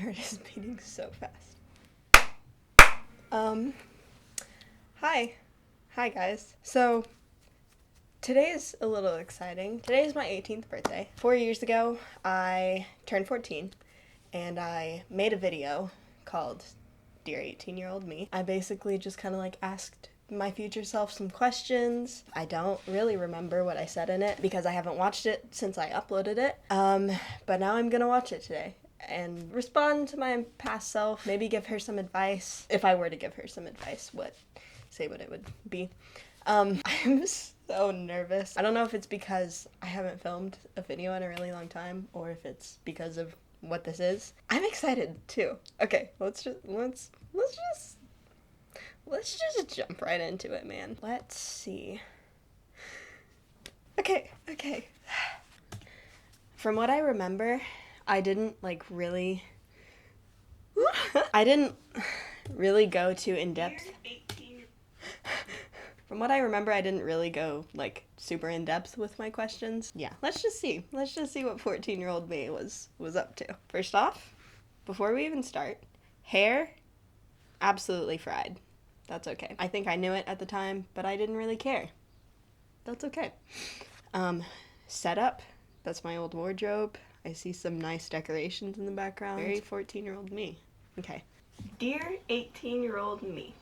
heart is beating so fast. Hi. Hi, guys. So, today is a little exciting. Today is my 18th birthday. 4 years ago, I turned 14, and I made a video called Dear 18-Year-Old Me. I basically just kind of like asked my future self some questions. I don't really remember what I said in it because I haven't watched it since I uploaded it. But now I'm gonna watch it today and respond to my past self, maybe give her some advice. If I were to give her some advice, say what it would be. I'm so nervous. I don't know if it's because I haven't filmed a video in a really long time or if it's because of what this is. I'm excited too. Okay, let's just jump right into it, man. Let's see. Okay. From what I remember, I didn't really go too in-depth. From what I remember, I didn't really go, super in-depth with my questions. Yeah, let's just see what 14-year-old me was up to. First off, before we even start, hair, absolutely fried. That's okay. I think I knew it at the time, but I didn't really care. That's okay. Setup, that's my old wardrobe. I see some nice decorations in the background. Very 14-year-old me. Okay. Dear 18-year-old me.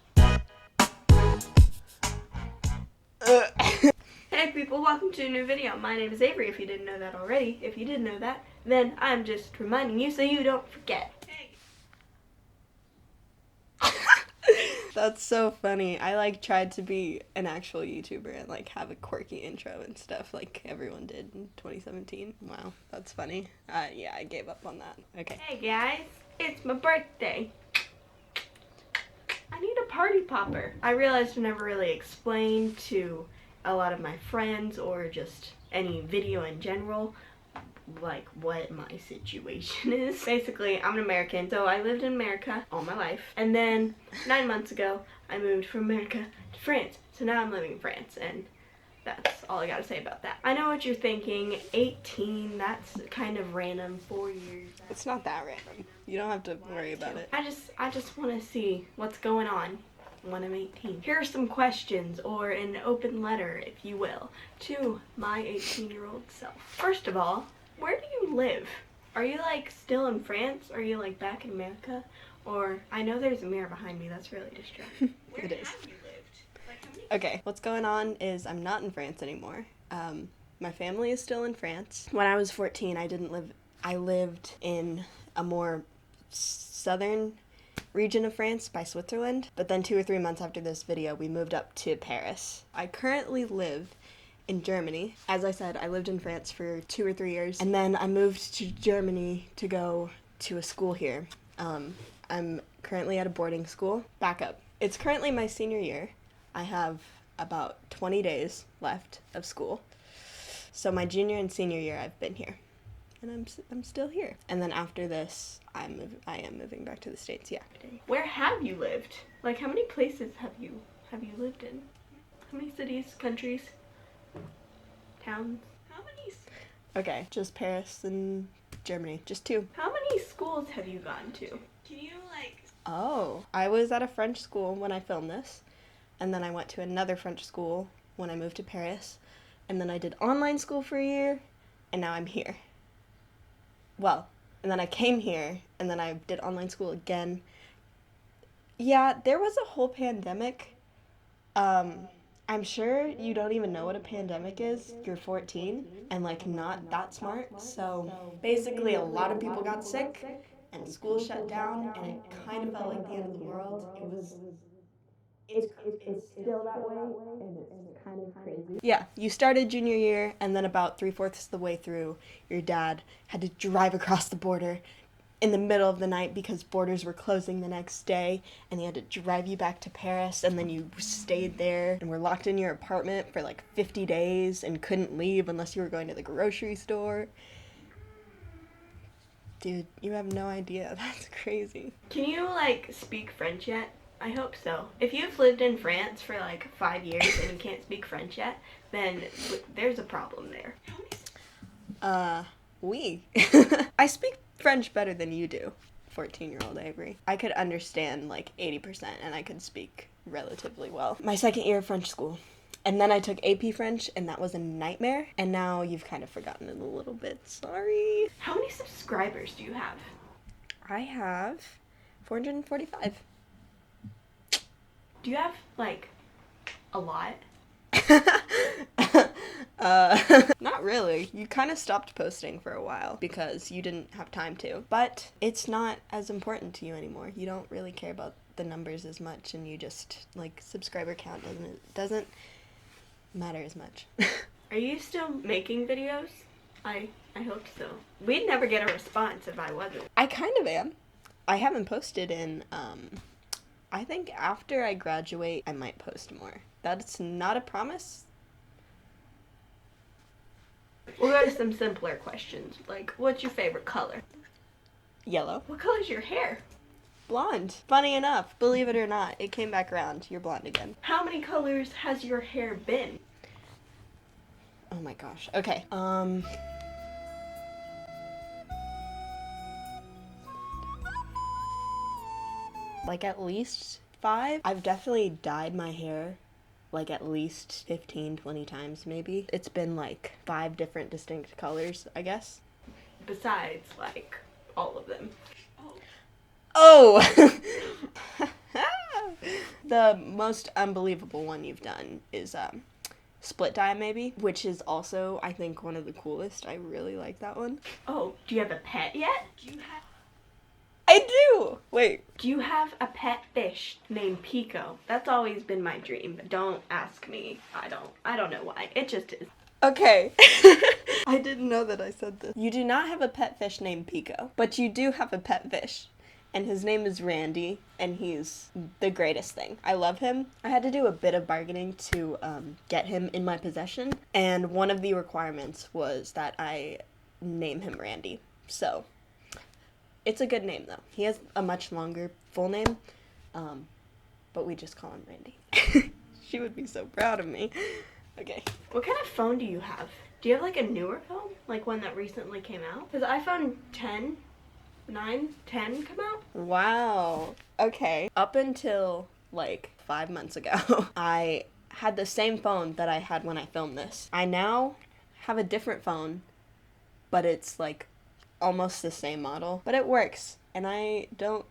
Hey people, welcome to a new video. My name is Avery, if you didn't know that already. If you did know that, then I'm just reminding you so you don't forget. Hey. That's so funny. I tried to be an actual YouTuber and have a quirky intro and stuff like everyone did in 2017. Wow, that's funny. Yeah, I gave up on that. Okay. Hey guys, it's my birthday. I need a party popper. I realized I never really explained to a lot of my friends or just any video in general what my situation is. Basically, I'm an American, so I lived in America all my life, and then 9 months ago I moved from America to France, so now I'm living in France, and that's all I gotta say about that. I know what you're thinking, 18, that's kind of random, 4 years. It's not that random. You don't have to worry about it. I just want to see what's going on when I'm 18. Here are some questions, or an open letter, if you will, to my 18-year-old self. First of all, where do you live? Are you still in France? Are you back in America? Or, I know there's a mirror behind me, that's really distracting. Where it is. Have you lived? Okay, what's going on is I'm not in France anymore. My family is still in France. When I was 14, I lived in a more southern region of France by Switzerland, but then 2 or 3 months after this video, we moved up to Paris. I currently live in Germany. As I said, I lived in France for 2 or 3 years, and then I moved to Germany to go to a school here. I'm currently at a boarding school. Back up. It's currently my senior year. I have about 20 days left of school. So my junior and senior year, I've been here. And I'm still here. And then after this, I am moving back to the States, yeah. Where have you lived? How many places have you lived in? How many cities, countries, towns? How many? Okay, just Paris and Germany, just 2. How many schools have you gone to? Can you Oh, I was at a French school when I filmed this, and then I went to another French school when I moved to Paris, and then I did online school for a year, and now I'm here. Well, and then I came here, and then I did online school again. Yeah, there was a whole pandemic. I'm sure you don't even know what a pandemic is. You're 14 and not that smart. So basically a lot of people got sick and school shut down, and it kind of felt like the end of the world. It's still that way, and it's kind of crazy. Yeah, you started junior year, and then about 3/4 of the way through, your dad had to drive across the border in the middle of the night because borders were closing the next day, and he had to drive you back to Paris, and then you stayed there and were locked in your apartment for 50 days and couldn't leave unless you were going to the grocery store. Dude, you have no idea. That's crazy. Can you speak French yet? I hope so. If you've lived in France for 5 years and you can't speak French yet, then there's a problem there. Oui. I speak French better than you do, 14-year-old Avery. I could understand like 80% and I could speak relatively well. My second year of French school. And then I took AP French, and that was a nightmare. And now you've kind of forgotten it a little bit. Sorry. How many subscribers do you have? I have 445. Do you have, like, a lot? Not really. You kind of stopped posting for a while because you didn't have time to. But it's not as important to you anymore. You don't really care about the numbers as much, and you just, like, subscriber count doesn't matter as much. Are you still making videos? I hope so. We'd never get a response if I wasn't. I kind of am. I haven't posted in, I think after I graduate, I might post more. That's not a promise. We'll go to some simpler questions, like, what's your favorite color? Yellow. What color's your hair? Blonde. Funny enough, believe it or not, it came back around. You're blonde again. How many colors has your hair been? Oh my gosh. Okay. Like at least 5. I've definitely dyed my hair like at least 15, 20 times maybe. It's been like 5 different distinct colors, I guess. Besides, like, all of them. Oh! The most unbelievable one you've done is split dye maybe, which is also, I think, one of the coolest. I really like that one. Oh, do you have a pet yet? I do! Wait. Do you have a pet fish named Pico? That's always been my dream, but don't ask me. I don't know why. It just is. Okay. I didn't know that I said this. You do not have a pet fish named Pico, but you do have a pet fish. And his name is Randy, and he's the greatest thing. I love him. I had to do a bit of bargaining to get him in my possession, and one of the requirements was that I name him Randy. So, it's a good name, though. He has a much longer full name, but we just call him Randy. She would be so proud of me. Okay. What kind of phone do you have? Do you have, like, a newer phone? Like one that recently came out? Because iPhone 9, 10 come out? Wow. Okay. Up until like 5 months ago, I had the same phone that I had when I filmed this. I now have a different phone, but it's like almost the same model, but it works. And I don't...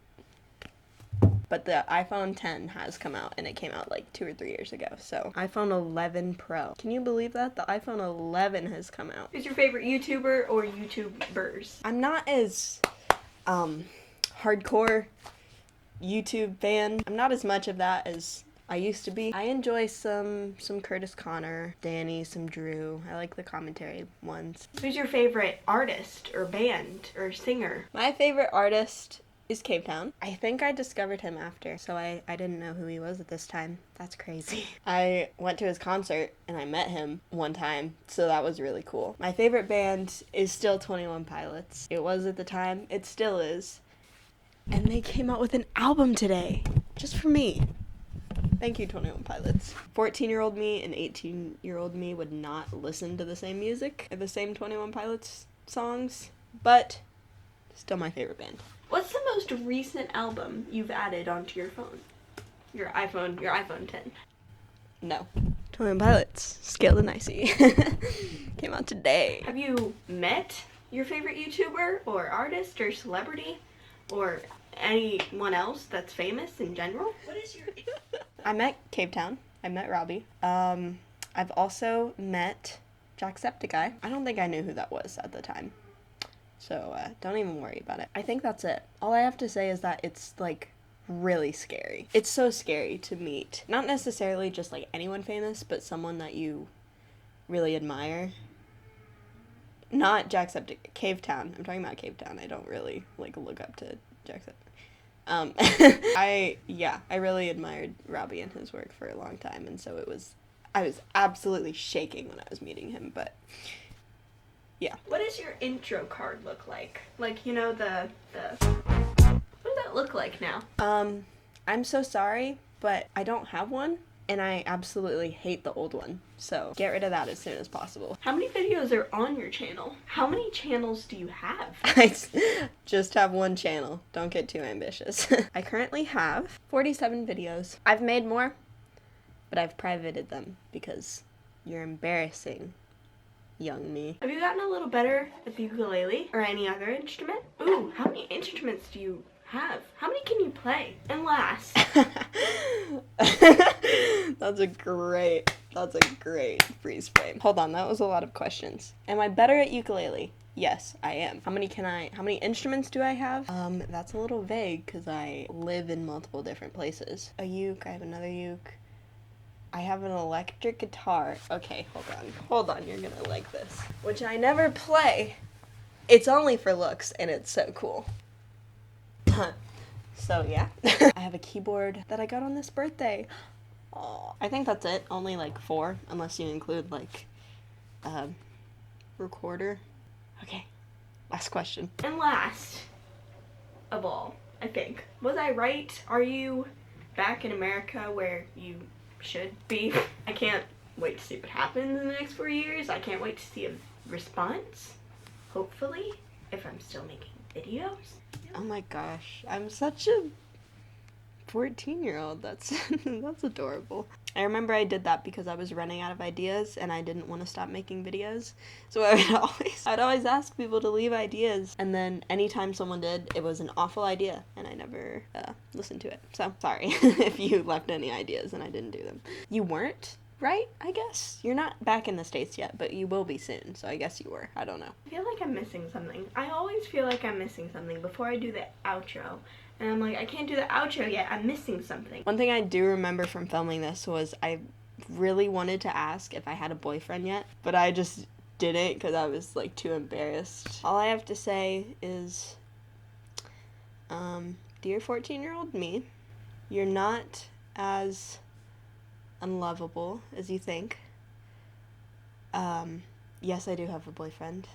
But the iPhone 10 has come out, and it came out like 2 or 3 years ago. So iPhone 11 Pro. Can you believe that? The iPhone 11 has come out. Who's your favorite YouTuber or YouTubers? I'm not as hardcore YouTube fan. I'm not as much of that as I used to be. I enjoy some Curtis Connor, Danny, some Drew. I like the commentary ones. Who's your favorite artist or band or singer? My favorite artist is Cave Town. I think I discovered him after, so I didn't know who he was at this time. That's crazy. I went to his concert and I met him one time, so that was really cool. My favorite band is still 21 Pilots. It was at the time, it still is. And they came out with an album today, just for me. Thank you, 21 Pilots. 14-year-old me and 18-year-old me would not listen to the same music, or the same 21 Pilots songs, but still my favorite band. What's the most recent album you've added onto your phone? Your iPhone 10. No. 21 Pilots, Scale and Icy. Came out today. Have you met your favorite YouTuber or artist or celebrity or anyone else that's famous in general? What is your... I met Cave Town. I met Robbie. I've also met Jacksepticeye. I don't think I knew who that was at the time. So, don't even worry about it. I think that's it. All I have to say is that it's, like, really scary. It's so scary to meet, not necessarily just, like, anyone famous, but someone that you really admire. Not Jacksepticeye, Cave Town. I'm talking about Cave Town. I don't really, like, look up to Jacksepticeye. I really admired Robbie and his work for a long time, and so I was absolutely shaking when I was meeting him, but... yeah. What does your intro card look like? Like, you know, the... What does that look like now? I'm so sorry, but I don't have one. and I absolutely hate the old one. So get rid of that as soon as possible. How many videos are on your channel? How many channels do you have? I just have one channel. Don't get too ambitious. I currently have 47 videos. I've made more, but I've privated them because you're embarrassing, young me. Have you gotten a little better at the ukulele or any other instrument? Ooh, how many instruments do you have? How many can you play? And last. That's a great freeze frame. Hold on, that was a lot of questions. Am I better at ukulele? Yes, I am. How many instruments do I have? That's a little vague because I live in multiple different places. A uke, I have another uke. I have an electric guitar. Okay, hold on, you're gonna like this. Which I never play. It's only for looks, and it's so cool. So yeah. I have a keyboard that I got on this birthday. Aww. I think that's it. Only like 4, unless you include like recorder. Okay, last question. And last of all, I think. Was I right? Are you back in America where you should be? I can't wait to see what happens in the next 4 years. I can't wait to see a response. Hopefully, if I'm still making videos. Oh my gosh, I'm such a 14-year-old. That's adorable. I remember I did that because I was running out of ideas and I didn't want to stop making videos. So I'd always ask people to leave ideas, and then anytime someone did, it was an awful idea and I never listened to it. So sorry if you left any ideas and I didn't do them. You weren't, right? I guess. You're not back in the States yet, but you will be soon. So I guess you were. I don't know. I feel like I'm missing something. I always feel like I'm missing something before I do the outro. And I'm like, I can't do the outro yet. I'm missing something. One thing I do remember from filming this was I really wanted to ask if I had a boyfriend yet, but I just didn't because I was like too embarrassed. All I have to say is, dear 14-year-old me, you're not as unlovable as you think. Yes, I do have a boyfriend.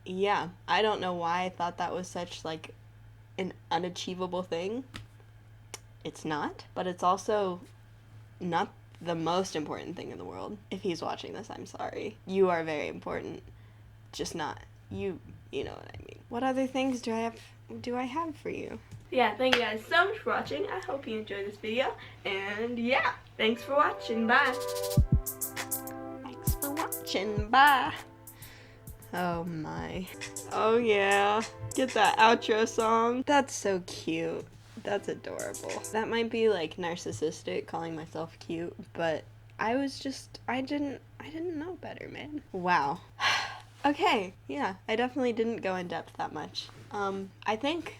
Yeah, I don't know why I thought that was such like an unachievable thing. It's not, but it's also not the most important thing in the world. If he's watching this, I'm sorry. You are very important. Just not you know what I mean. What other things do I have for you? Yeah, thank you guys so much for watching. I hope you enjoyed this video. And yeah, thanks for watching. Bye. Thanks for watching. Bye. Oh my. Oh yeah. Get that outro song. That's so cute. That's adorable. That might be like narcissistic, calling myself cute, but I didn't know better, man. Wow. Okay, yeah, I definitely didn't go in depth that much. I think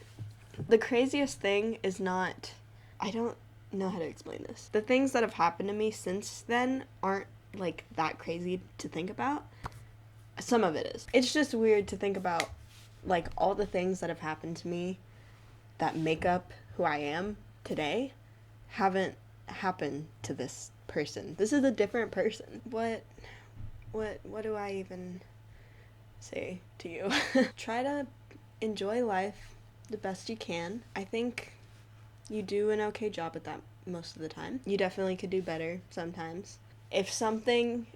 the craziest thing is not, I don't know how to explain this. The things that have happened to me since then aren't like that crazy to think about. Some of it is. It's just weird to think about, like, all the things that have happened to me that make up who I am today haven't happened to this person. This is a different person. What do I even say to you? Try to enjoy life the best you can. I think you do an okay job at that most of the time. You definitely could do better sometimes. If something,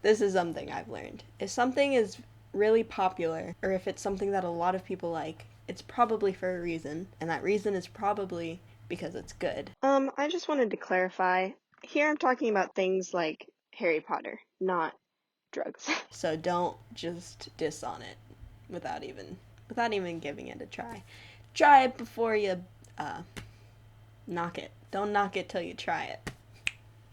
this is something I've learned. If something is really popular, or if it's something that a lot of people like, it's probably for a reason, and that reason is probably because it's good. I just wanted to clarify. Here I'm talking about things like Harry Potter, not drugs. So don't just diss on it without even giving it a try. Try it before you knock it. Don't knock it till you try it.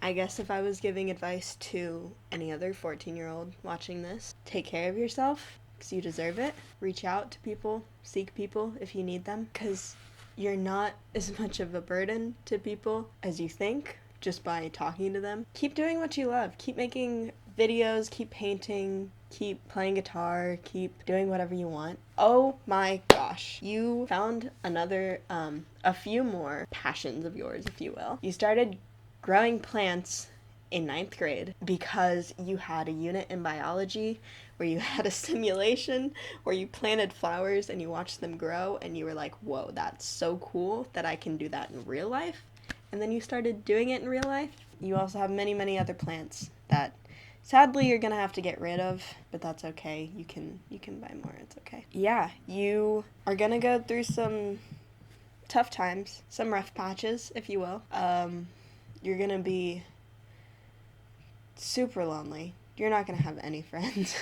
I guess if I was giving advice to any other 14-year-old watching this, take care of yourself, because you deserve it. Reach out to people, seek people if you need them, because you're not as much of a burden to people as you think just by talking to them. Keep doing what you love. Keep making videos, keep painting, keep playing guitar, keep doing whatever you want. Oh my gosh, you found a few more passions of yours, if you will. You started growing plants in 9th grade because you had a unit in biology where you had a simulation where you planted flowers and you watched them grow and you were like, whoa, that's so cool that I can do that in real life. and then you started doing it in real life. You also have many, many other plants that sadly you're gonna have to get rid of, but that's okay. You can buy more, it's okay. Yeah, you are gonna go through some tough times, some rough patches, if you will. You're gonna be super lonely. You're not gonna have any friends.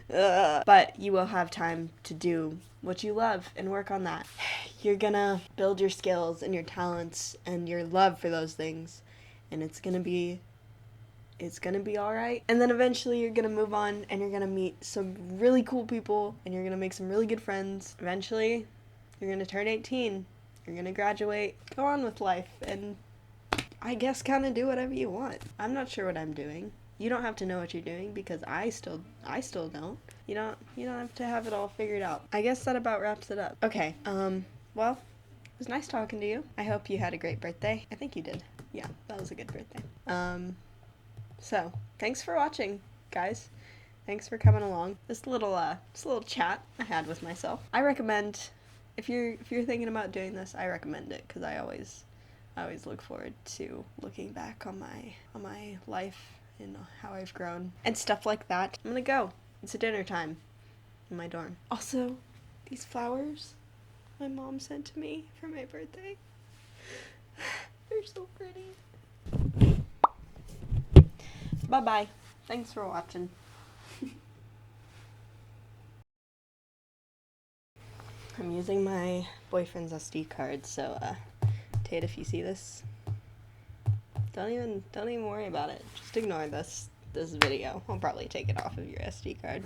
But you will have time to do what you love and work on that. You're gonna build your skills and your talents and your love for those things, and it's gonna be all right. And then eventually you're gonna move on and you're gonna meet some really cool people and you're gonna make some really good friends. Eventually you're gonna turn 18, you're gonna graduate, go on with life, and I guess kind of do whatever you want. I'm not sure what I'm doing. You don't have to know what you're doing because I still don't. You don't have to have it all figured out. I guess that about wraps it up. Okay. Well, it was nice talking to you. I hope you had a great birthday. I think you did. Yeah, that was a good birthday. So, thanks for watching, guys. Thanks for coming along. This little chat I had with myself. I recommend, if you're thinking about doing this, I recommend it because I always look forward to looking back on my life and how I've grown and stuff like that. I'm gonna go. It's dinner time in my dorm. Also, these flowers my mom sent to me for my birthday. They're so pretty. Bye-bye. Thanks for watching. I'm using my boyfriend's SD card, so Tate, if you see this, don't even worry about it. Just ignore this video. I'll probably take it off of your SD card.